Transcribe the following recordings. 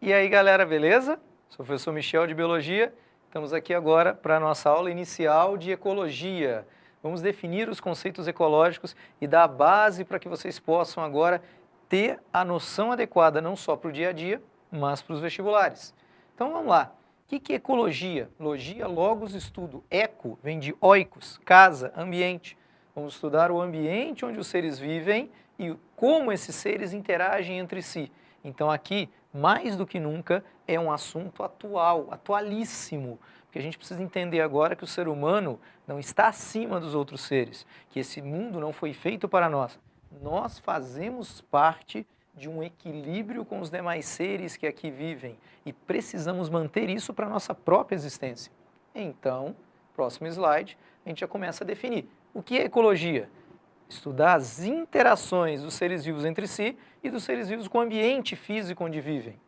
E aí, galera, beleza? Sou o professor Michel de Biologia. Estamos aqui agora para a nossa aula inicial de Ecologia. Vamos definir os conceitos ecológicos e dar a base para que vocês possam agora ter a noção adequada não só para o dia a dia, mas para os vestibulares. Então vamos lá. O que é ecologia? Logia, logos, estudo. Eco vem de oikos, casa, ambiente. Vamos estudar o ambiente onde os seres vivem e como esses seres interagem entre si. Então aqui, mais do que nunca, é um assunto atual, atualíssimo, porque a gente precisa entender agora que o ser humano não está acima dos outros seres, que esse mundo não foi feito para nós. Nós fazemos parte de um equilíbrio com os demais seres que aqui vivem e precisamos manter isso para a nossa própria existência. Então, próximo slide, a gente já começa a definir. O que é ecologia? Estudar as interações dos seres vivos entre si e dos seres vivos com o ambiente físico onde vivem.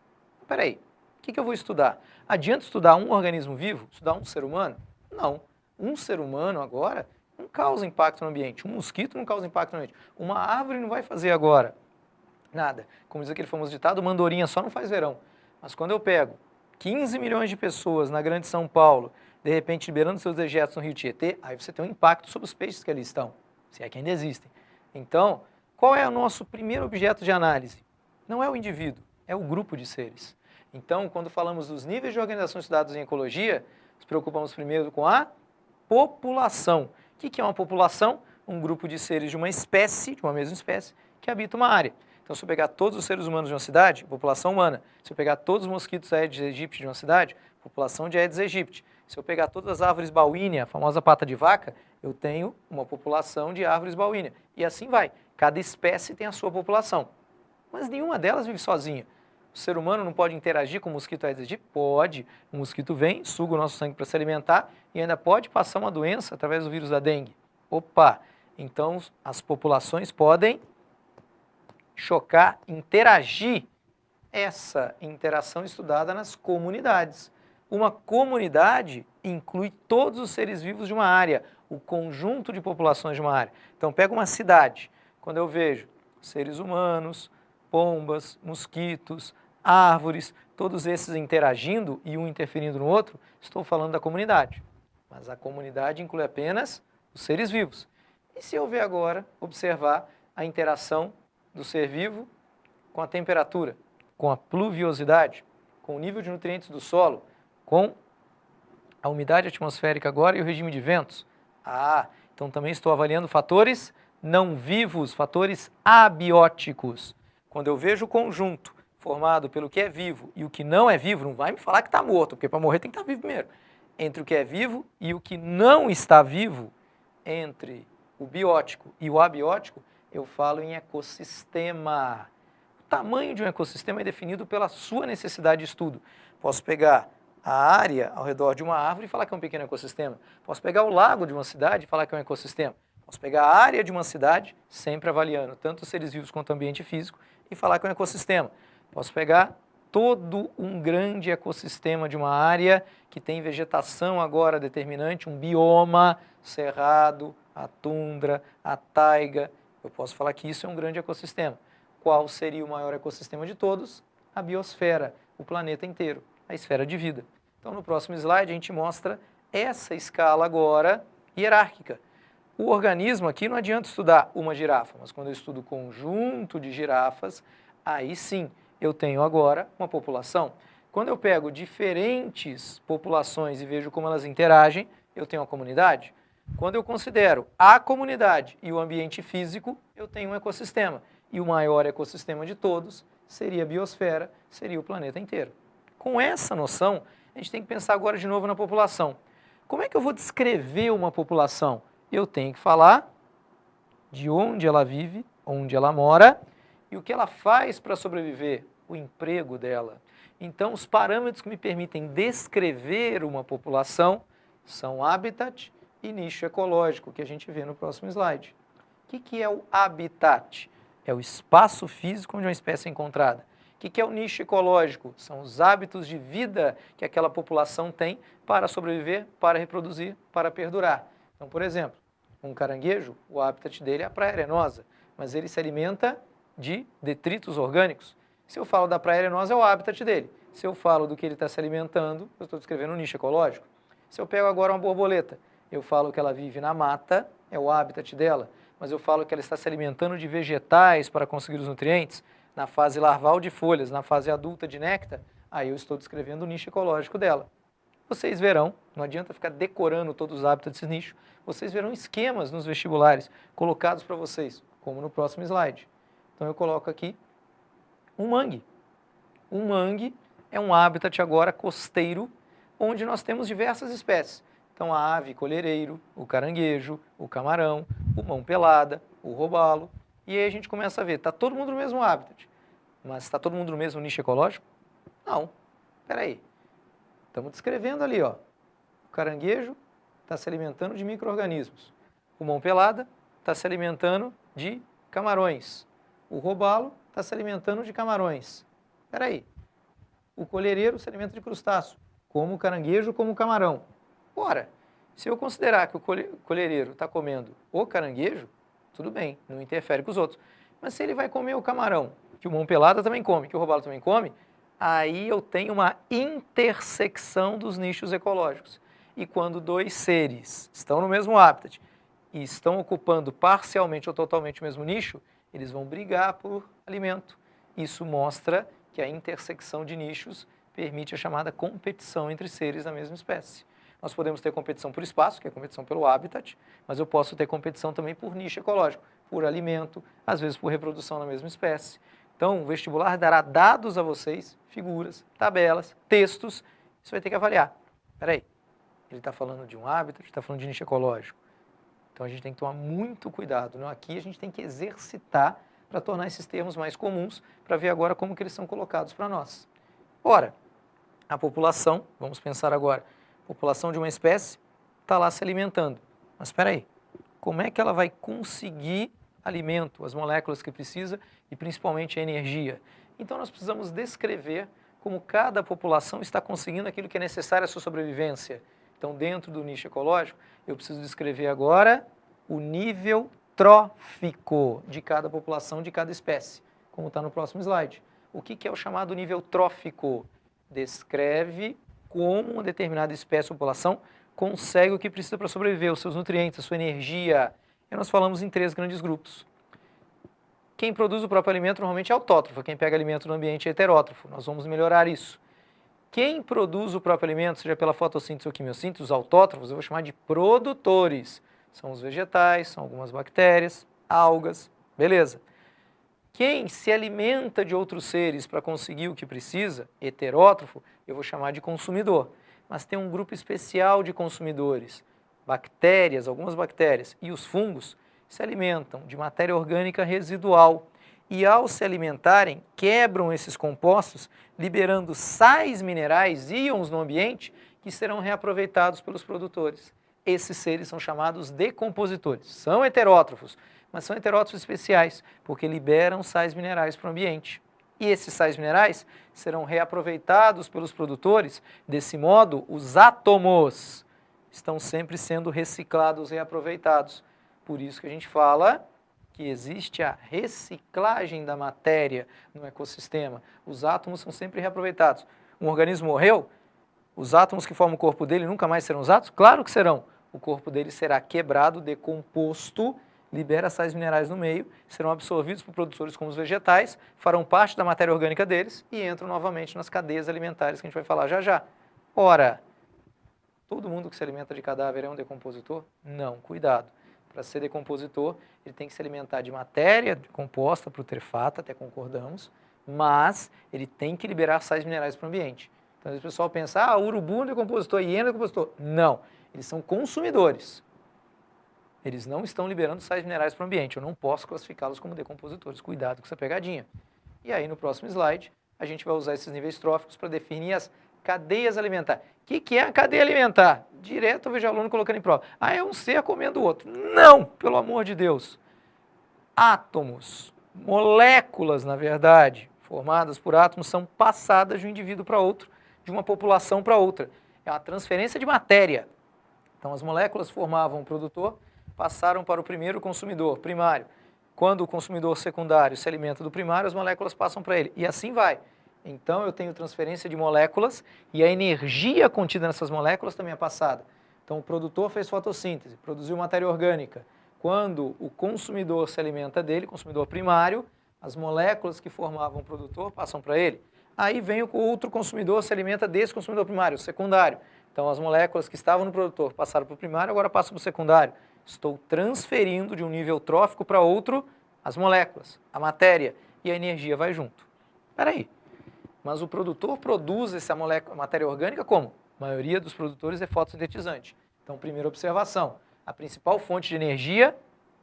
Espera aí, o que eu vou estudar? Adianta estudar um organismo vivo? Estudar um ser humano? Não. Um ser humano agora não causa impacto no ambiente. Um mosquito não causa impacto no ambiente. Uma árvore não vai fazer agora nada. Como diz aquele famoso ditado, uma andorinha só não faz verão. Mas quando eu pego 15 milhões de pessoas na grande São Paulo, de repente liberando seus dejetos no rio Tietê, aí você tem um impacto sobre os peixes que ali estão, se é que ainda existem. Então, qual é o nosso primeiro objeto de análise? Não é o indivíduo, é o grupo de seres. Então, quando falamos dos níveis de organização estudados em ecologia, nos preocupamos primeiro com a população. O que é uma população? Um grupo de seres de uma espécie, de uma mesma espécie, que habita uma área. Então, se eu pegar todos os seres humanos de uma cidade, população humana. Se eu pegar todos os mosquitos Aedes aegypti de uma cidade, população de Aedes aegypti. Se eu pegar todas as árvores baúíneas, a famosa pata de vaca, eu tenho uma população de árvores baúíneas. E assim vai. Cada espécie tem a sua população. Mas nenhuma delas vive sozinha. O ser humano não pode interagir com o mosquito Aedes aegypti? Pode. O mosquito vem, suga o nosso sangue para se alimentar e ainda pode passar uma doença através do vírus da dengue. Opa! Então, as populações podem chocar, interagir. Essa interação estudada nas comunidades. Uma comunidade inclui todos os seres vivos de uma área, o conjunto de populações de uma área. Então, pega uma cidade, quando eu vejo seres humanos, pombas, mosquitos, árvores, todos esses interagindo e um interferindo no outro, estou falando da comunidade. Mas a comunidade inclui apenas os seres vivos. E se eu ver agora, observar a interação do ser vivo com a temperatura, com a pluviosidade, com o nível de nutrientes do solo, com a umidade atmosférica agora e o regime de ventos. Então também estou avaliando fatores não vivos, fatores abióticos. Quando eu vejo o conjunto formado pelo que é vivo e o que não é vivo, não vai me falar que está morto, porque para morrer tem que estar vivo primeiro. Entre o que é vivo e o que não está vivo, entre o biótico e o abiótico, eu falo em ecossistema. O tamanho de um ecossistema é definido pela sua necessidade de estudo. Posso pegar a área ao redor de uma árvore e falar que é um pequeno ecossistema. Posso pegar o lago de uma cidade e falar que é um ecossistema. Posso pegar a área de uma cidade, sempre avaliando tanto os seres vivos quanto o ambiente físico, e falar que é um ecossistema. Posso pegar todo um grande ecossistema de uma área que tem vegetação agora determinante, um bioma, cerrado, a tundra, a taiga. Eu posso falar que isso é um grande ecossistema. Qual seria o maior ecossistema de todos? A biosfera, o planeta inteiro, a esfera de vida. Então, no próximo slide, a gente mostra essa escala agora hierárquica. O organismo aqui não adianta estudar uma girafa, mas quando eu estudo o conjunto de girafas, aí sim eu tenho agora uma população. Quando eu pego diferentes populações e vejo como elas interagem, eu tenho uma comunidade. Quando eu considero a comunidade e o ambiente físico, eu tenho um ecossistema. E o maior ecossistema de todos seria a biosfera, seria o planeta inteiro. Com essa noção, a gente tem que pensar agora de novo na população. Como é que eu vou descrever uma população? Eu tenho que falar de onde ela vive, onde ela mora e o que ela faz para sobreviver, o emprego dela. Então, os parâmetros que me permitem descrever uma população são habitat e nicho ecológico, que a gente vê no próximo slide. O que é o habitat? É o espaço físico onde uma espécie é encontrada. O que é o nicho ecológico? São os hábitos de vida que aquela população tem para sobreviver, para reproduzir, para perdurar. Então, por exemplo, um caranguejo, o habitat dele é a praia arenosa, mas ele se alimenta de detritos orgânicos. Se eu falo da praia arenosa, é o habitat dele. Se eu falo do que ele está se alimentando, eu estou descrevendo um nicho ecológico. Se eu pego agora uma borboleta, eu falo que ela vive na mata, é o habitat dela, mas eu falo que ela está se alimentando de vegetais para conseguir os nutrientes, na fase larval de folhas, na fase adulta de néctar, aí eu estou descrevendo o nicho ecológico dela. Vocês verão, não adianta ficar decorando todos os hábitats desse nicho, vocês verão esquemas nos vestibulares colocados para vocês, como no próximo slide. Então eu coloco aqui um mangue. Um mangue é um habitat agora costeiro, onde nós temos diversas espécies. Então a ave colhereiro, o caranguejo, o camarão, o mão pelada, o robalo. E aí a gente começa a ver, está todo mundo no mesmo habitat, mas está todo mundo no mesmo nicho ecológico? Não, espera aí. Estamos descrevendo ali, ó. O caranguejo está se alimentando de micro-organismos. O mão pelada está se alimentando de camarões. O robalo está se alimentando de camarões. Espera aí. O colhereiro se alimenta de crustáceo, como o caranguejo, como o camarão. Ora, se eu considerar que o colhereiro está comendo o caranguejo, tudo bem, não interfere com os outros. Mas se ele vai comer o camarão, que o mão pelada também come, que o robalo também come, aí eu tenho uma intersecção dos nichos ecológicos. E quando dois seres estão no mesmo habitat e estão ocupando parcialmente ou totalmente o mesmo nicho, eles vão brigar por alimento. Isso mostra que a intersecção de nichos permite a chamada competição entre seres da mesma espécie. Nós podemos ter competição por espaço, que é competição pelo habitat, mas eu posso ter competição também por nicho ecológico, por alimento, às vezes por reprodução na mesma espécie. Então, o vestibular dará dados a vocês, figuras, tabelas, textos, você vai ter que avaliar. Espera aí, ele está falando de um habitat, está falando de nicho ecológico. Então, a gente tem que tomar muito cuidado. Não? Aqui a gente tem que exercitar para tornar esses termos mais comuns, para ver agora como que eles são colocados para nós. Ora, a população, vamos pensar agora, a população de uma espécie está lá se alimentando. Mas espera aí, como é que ela vai conseguir alimento, as moléculas que precisa e principalmente a energia? Então nós precisamos descrever como cada população está conseguindo aquilo que é necessário à sua sobrevivência. Então dentro do nicho ecológico, eu preciso descrever agora o nível trófico de cada população, de cada espécie, como está no próximo slide. O que é o chamado nível trófico? Descreve como uma determinada espécie ou população consegue o que precisa para sobreviver, os seus nutrientes, a sua energia. E nós falamos em 3 grandes grupos. Quem produz o próprio alimento normalmente é autótrofo, quem pega alimento no ambiente é heterótrofo. Nós vamos melhorar isso. Quem produz o próprio alimento, seja pela fotossíntese ou quimiossíntese, os autótrofos, eu vou chamar de produtores. São os vegetais, são algumas bactérias, algas, beleza. Quem se alimenta de outros seres para conseguir o que precisa, heterótrofo, eu vou chamar de consumidor. Mas tem um grupo especial de consumidores, bactérias, algumas bactérias, e os fungos se alimentam de matéria orgânica residual. E ao se alimentarem, quebram esses compostos, liberando sais minerais, íons no ambiente, que serão reaproveitados pelos produtores. Esses seres são chamados decompositores. São heterótrofos, mas são heterótrofos especiais, porque liberam sais minerais para o ambiente. E esses sais minerais serão reaproveitados pelos produtores. Desse modo, os átomos estão sempre sendo reciclados, reaproveitados. Por isso que a gente fala que existe a reciclagem da matéria no ecossistema. Os átomos são sempre reaproveitados. Um organismo morreu, os átomos que formam o corpo dele nunca mais serão usados? Claro que serão. O corpo dele será quebrado, decomposto, libera sais minerais no meio, serão absorvidos por produtores como os vegetais, farão parte da matéria orgânica deles e entram novamente nas cadeias alimentares que a gente vai falar já já. Ora, todo mundo que se alimenta de cadáver é um decompositor? Não, cuidado. Para ser decompositor, ele tem que se alimentar de matéria composta, putrefata, até concordamos, mas ele tem que liberar sais minerais para o ambiente. Então, o pessoal pensa, urubu é um decompositor, hiena é um decompositor. Não, eles são consumidores. Eles não estão liberando sais minerais para o ambiente. Eu não posso classificá-los como decompositores. Cuidado com essa pegadinha. E aí, no próximo slide, a gente vai usar esses níveis tróficos para definir as cadeias alimentares. O que é a cadeia alimentar? Direto eu vejo o aluno colocando em prova. É um ser comendo o outro. Não, pelo amor de Deus. Átomos, moléculas, na verdade, formadas por átomos, são passadas de um indivíduo para outro, de uma população para outra. É uma transferência de matéria. Então, as moléculas formavam o produtor, passaram para o primeiro consumidor, primário. Quando o consumidor secundário se alimenta do primário, as moléculas passam para ele. E assim vai. Então, eu tenho transferência de moléculas e a energia contida nessas moléculas também é passada. Então, o produtor fez fotossíntese, produziu matéria orgânica. Quando o consumidor se alimenta dele, consumidor primário, as moléculas que formavam o produtor passam para ele. Aí vem o outro consumidor, se alimenta desse consumidor primário, o secundário. Então, as moléculas que estavam no produtor passaram para o primário, agora passam para o secundário. Estou transferindo de um nível trófico para outro as moléculas, a matéria, e a energia vai junto. Espera aí, mas o produtor produz essa matéria orgânica como? A maioria dos produtores é fotossintetizante. Então, primeira observação, a principal fonte de energia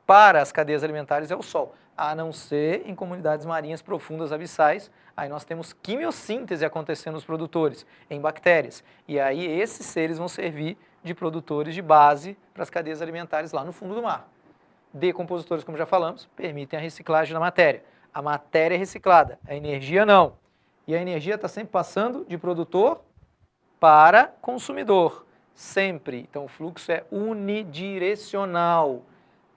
para as cadeias alimentares é o Sol, a não ser em comunidades marinhas profundas abissais. Aí nós temos quimiossíntese acontecendo nos produtores, em bactérias. E aí esses seres vão servir de produtores de base para as cadeias alimentares lá no fundo do mar. Decompositores, como já falamos, permitem a reciclagem da matéria. A matéria é reciclada, a energia não. E a energia está sempre passando de produtor para consumidor, sempre. Então o fluxo é unidirecional,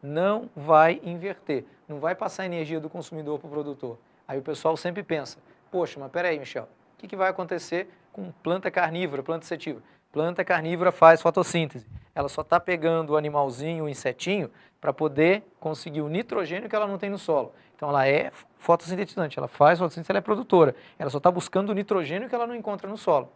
não vai inverter, não vai passar a energia do consumidor para o produtor. Aí o pessoal sempre pensa, poxa, mas peraí, Michel, o que vai acontecer com planta carnívora, planta setiva? Planta carnívora faz fotossíntese, ela só está pegando o animalzinho, o insetinho, para poder conseguir o nitrogênio que ela não tem no solo. Então ela é fotossintetizante, ela faz fotossíntese, ela é produtora, ela só está buscando o nitrogênio que ela não encontra no solo.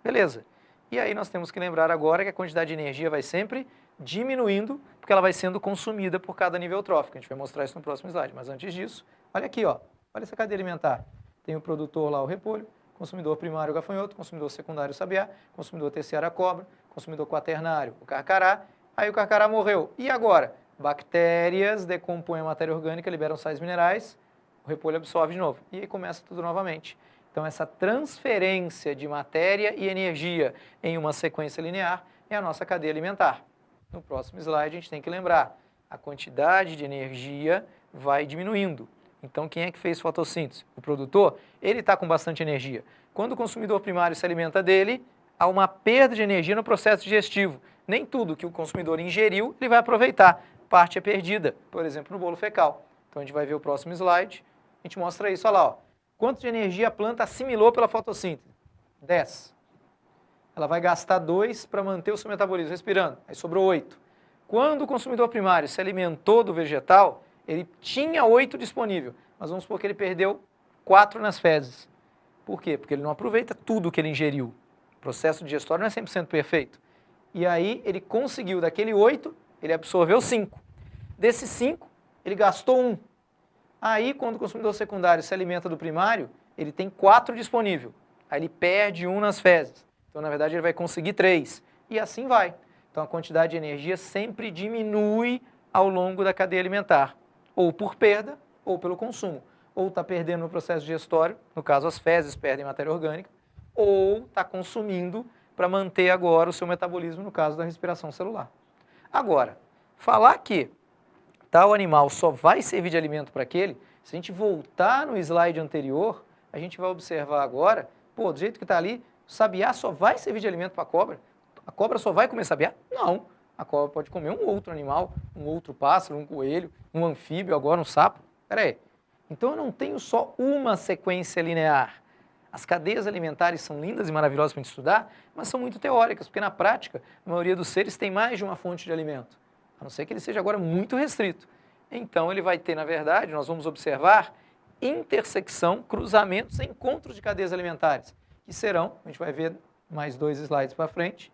Beleza. E aí nós temos que lembrar agora que a quantidade de energia vai sempre diminuindo, porque ela vai sendo consumida por cada nível trófico. A gente vai mostrar isso no próximo slide. Mas antes disso, olha aqui, ó. Olha essa cadeia alimentar. Tem o produtor lá, o repolho, consumidor primário, o gafanhoto, consumidor secundário, o sabiá, consumidor terciário, a cobra, consumidor quaternário, o carcará. Aí o carcará morreu. E agora? Bactérias decompõem a matéria orgânica, liberam sais minerais, o repolho absorve de novo. E aí começa tudo novamente. Então, essa transferência de matéria e energia em uma sequência linear é a nossa cadeia alimentar. No próximo slide, a gente tem que lembrar, a quantidade de energia vai diminuindo. Então, quem é que fez fotossíntese? O produtor, ele está com bastante energia. Quando o consumidor primário se alimenta dele, há uma perda de energia no processo digestivo. Nem tudo que o consumidor ingeriu, ele vai aproveitar. Parte é perdida, por exemplo, no bolo fecal. Então, a gente vai ver o próximo slide, a gente mostra isso, olha lá, ó. Quanto de energia a planta assimilou pela fotossíntese? 10. Ela vai gastar 2 para manter o seu metabolismo respirando, aí sobrou 8. Quando o consumidor primário se alimentou do vegetal, ele tinha 8 disponível, mas vamos supor que ele perdeu 4 nas fezes. Por quê? Porque ele não aproveita tudo que ele ingeriu. O processo digestório não é 100% perfeito. E aí ele conseguiu, daquele 8, ele absorveu 5. Desses 5, ele gastou 1. Aí, quando o consumidor secundário se alimenta do primário, ele tem 4 disponível. Aí ele perde 1 nas fezes. Então, na verdade, ele vai conseguir 3. E assim vai. Então, a quantidade de energia sempre diminui ao longo da cadeia alimentar. Ou por perda, ou pelo consumo. Ou está perdendo no processo digestório, no caso as fezes perdem matéria orgânica, ou está consumindo para manter agora o seu metabolismo, no caso da respiração celular. Agora, falar que tal animal só vai servir de alimento para aquele, se a gente voltar no slide anterior, a gente vai observar agora, pô, do jeito que está ali, o sabiá só vai servir de alimento para a cobra só vai comer sabiá? Não, a cobra pode comer um outro animal, um outro pássaro, um coelho, um anfíbio, agora um sapo. Espera aí, então eu não tenho só uma sequência linear. As cadeias alimentares são lindas e maravilhosas para a gente estudar, mas são muito teóricas, porque na prática, a maioria dos seres tem mais de uma fonte de alimento. A não ser que ele seja agora muito restrito. Então, ele vai ter, na verdade, nós vamos observar intersecção, cruzamentos, encontros de cadeias alimentares, que serão, a gente vai ver mais 2 slides para frente,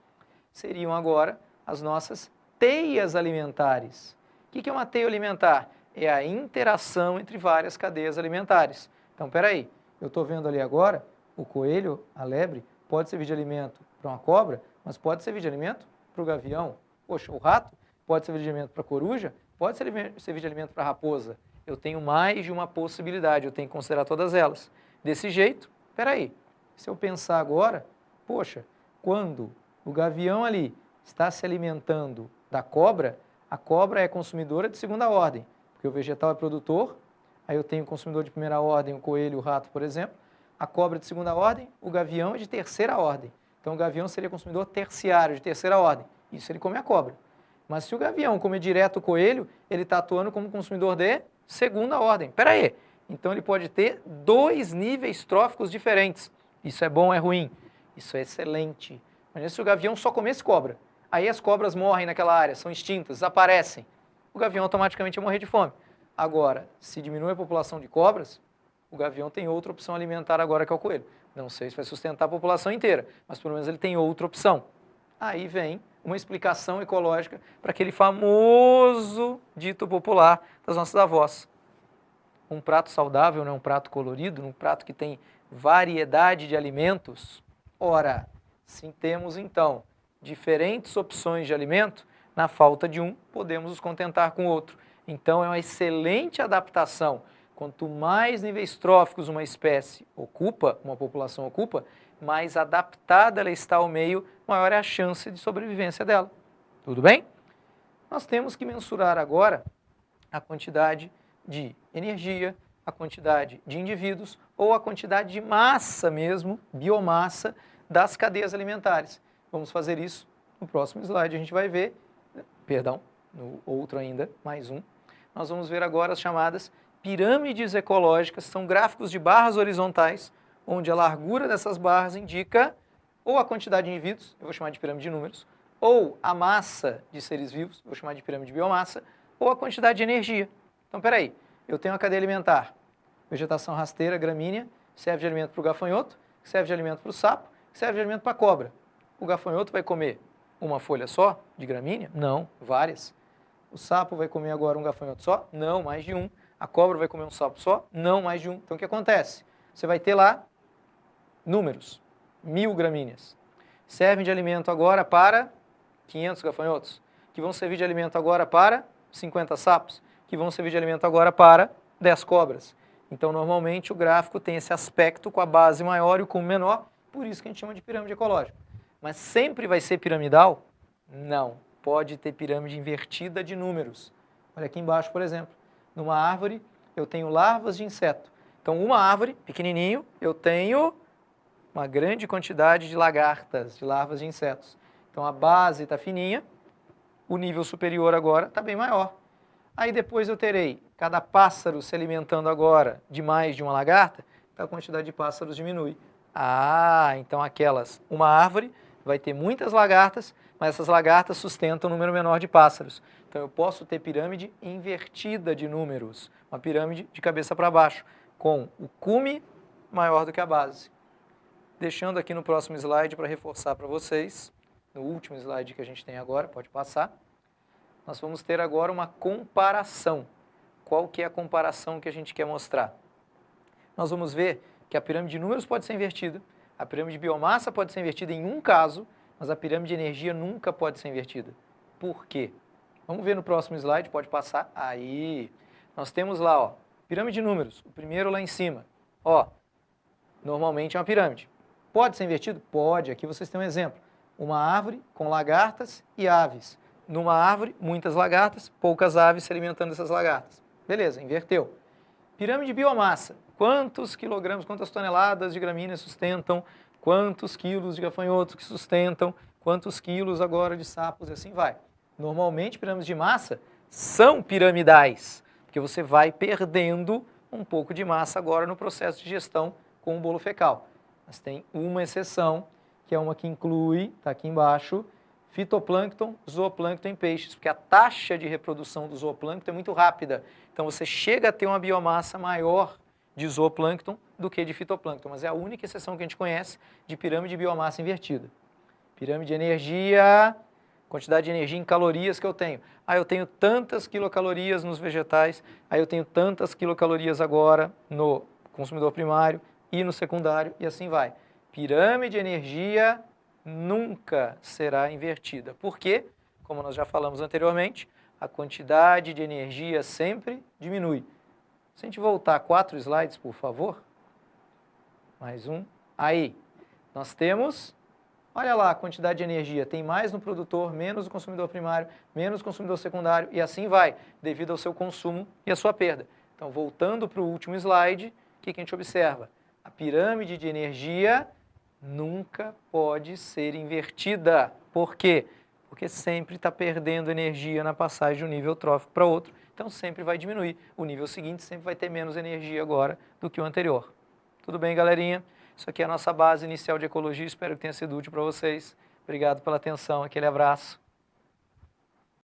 seriam agora as nossas teias alimentares. O que é uma teia alimentar? É a interação entre várias cadeias alimentares. Então, espera aí, eu estou vendo ali agora, o coelho, a lebre, pode servir de alimento para uma cobra, mas pode servir de alimento para o gavião. Poxa, o rato pode servir de alimento para a coruja, pode servir de alimento para a raposa. Eu tenho mais de uma possibilidade, eu tenho que considerar todas elas. Desse jeito, espera aí, se eu pensar agora, poxa, quando o gavião ali está se alimentando da cobra, a cobra é consumidora de segunda ordem, porque o vegetal é produtor, aí eu tenho o consumidor de primeira ordem, o coelho, o rato, por exemplo, a cobra de segunda ordem, o gavião é de terceira ordem. Então o gavião seria consumidor terciário, de terceira ordem, isso ele come a cobra. Mas se o gavião comer direto o coelho, ele está atuando como consumidor de segunda ordem. Espera aí, Então ele pode ter 2 níveis tróficos diferentes. Isso é bom ou é ruim? Isso é excelente. Imagina se o gavião só comesse cobra. Aí as cobras morrem naquela área, são extintas, desaparecem. O gavião automaticamente ia morrer de fome. Agora, se diminui a população de cobras, o gavião tem outra opção alimentar agora que é o coelho. Não sei se vai sustentar a população inteira, mas pelo menos ele tem outra opção. Aí vem uma explicação ecológica para aquele famoso dito popular das nossas avós. Um prato saudável não é um prato colorido, um prato que tem variedade de alimentos. Ora, se temos então diferentes opções de alimento, na falta de um, podemos nos contentar com o outro. Então é uma excelente adaptação. Quanto mais níveis tróficos uma espécie ocupa, uma população ocupa, mais adaptada ela está ao meio, maior é a chance de sobrevivência dela. Tudo bem? Nós temos que mensurar agora a quantidade de energia, a quantidade de indivíduos ou a quantidade de massa mesmo, biomassa, das cadeias alimentares. Vamos fazer isso no próximo slide, a gente vai ver, perdão, no outro ainda, mais um. Nós vamos ver agora as chamadas pirâmides ecológicas, são gráficos de barras horizontais, onde a largura dessas barras indica ou a quantidade de indivíduos, eu vou chamar de pirâmide de números, ou a massa de seres vivos, eu vou chamar de pirâmide de biomassa, ou a quantidade de energia. Então, peraí, eu tenho uma cadeia alimentar, vegetação rasteira, gramínea, serve de alimento para o gafanhoto, serve de alimento para o sapo, serve de alimento para a cobra. O gafanhoto vai comer uma folha só de gramínea? Não, várias. O sapo vai comer agora um gafanhoto só? Não, mais de um. A cobra vai comer um sapo só? Não, mais de um. Então, o que acontece? Você vai ter lá números, 1000 gramíneas. Servem de alimento agora para 500 gafanhotos, que vão servir de alimento agora para 50 sapos, que vão servir de alimento agora para 10 cobras. Então, normalmente, o gráfico tem esse aspecto com a base maior e o cume menor, por isso que a gente chama de pirâmide ecológica. Mas sempre vai ser piramidal? Não. Pode ter pirâmide invertida de números. Olha aqui embaixo, por exemplo. Numa árvore, eu tenho larvas de inseto. Então, uma árvore, pequenininho, eu tenho uma grande quantidade de lagartas, de larvas de insetos. Então, a base está fininha, o nível superior agora está bem maior. Aí depois eu terei cada pássaro se alimentando agora de mais de uma lagarta, então a quantidade de pássaros diminui. Ah, então uma árvore vai ter muitas lagartas, mas essas lagartas sustentam um número menor de pássaros. Então eu posso ter pirâmide invertida de números, uma pirâmide de cabeça para baixo, com o cume maior do que a base. Deixando aqui no próximo slide para reforçar para vocês, no último slide que a gente tem agora, pode passar, nós vamos ter agora uma comparação. Qual que é a comparação que a gente quer mostrar? Nós vamos ver que a pirâmide de números pode ser invertida, a pirâmide de biomassa pode ser invertida em um caso, mas a pirâmide de energia nunca pode ser invertida. Por quê? Vamos ver no próximo slide, pode passar. Aí, nós temos lá, ó, pirâmide de números, o primeiro lá em cima. Ó, normalmente é uma pirâmide. Pode ser invertido? Pode. Aqui vocês têm um exemplo. Uma árvore com lagartas e aves. Numa árvore, muitas lagartas, poucas aves se alimentando dessas lagartas. Beleza, inverteu. Pirâmide de biomassa. Quantos quilogramas, quantas toneladas de gramíneas sustentam? Quantos quilos de gafanhotos que sustentam? Quantos quilos agora de sapos e assim vai. Normalmente, pirâmides de massa são piramidais, porque você vai perdendo um pouco de massa agora no processo de gestão com o bolo fecal. Mas tem uma exceção, que é uma que inclui, está aqui embaixo, fitoplâncton, zooplâncton em peixes, porque a taxa de reprodução do zooplâncton é muito rápida. Então você chega a ter uma biomassa maior de zooplâncton do que de fitoplâncton, mas é a única exceção que a gente conhece de pirâmide de biomassa invertida. Pirâmide de energia, quantidade de energia em calorias que eu tenho. Ah, eu tenho tantas quilocalorias nos vegetais, aí eu tenho tantas quilocalorias agora no consumidor primário e no secundário, e assim vai. Pirâmide de energia nunca será invertida. Por quê? Como nós já falamos anteriormente, a quantidade de energia sempre diminui. Se a gente voltar 4 slides, por favor. Mais um. Aí, nós temos, olha lá a quantidade de energia. Tem mais no produtor, menos no consumidor primário, menos no consumidor secundário, e assim vai, devido ao seu consumo e à sua perda. Então, voltando para o último slide, o que a gente observa? A pirâmide de energia nunca pode ser invertida. Por quê? Porque sempre está perdendo energia na passagem de um nível trófico para outro. então sempre vai diminuir. O nível seguinte sempre vai ter menos energia agora do que o anterior. Tudo bem, galerinha? Isso aqui é a nossa base inicial de ecologia, espero que tenha sido útil para vocês. Obrigado pela atenção, aquele abraço.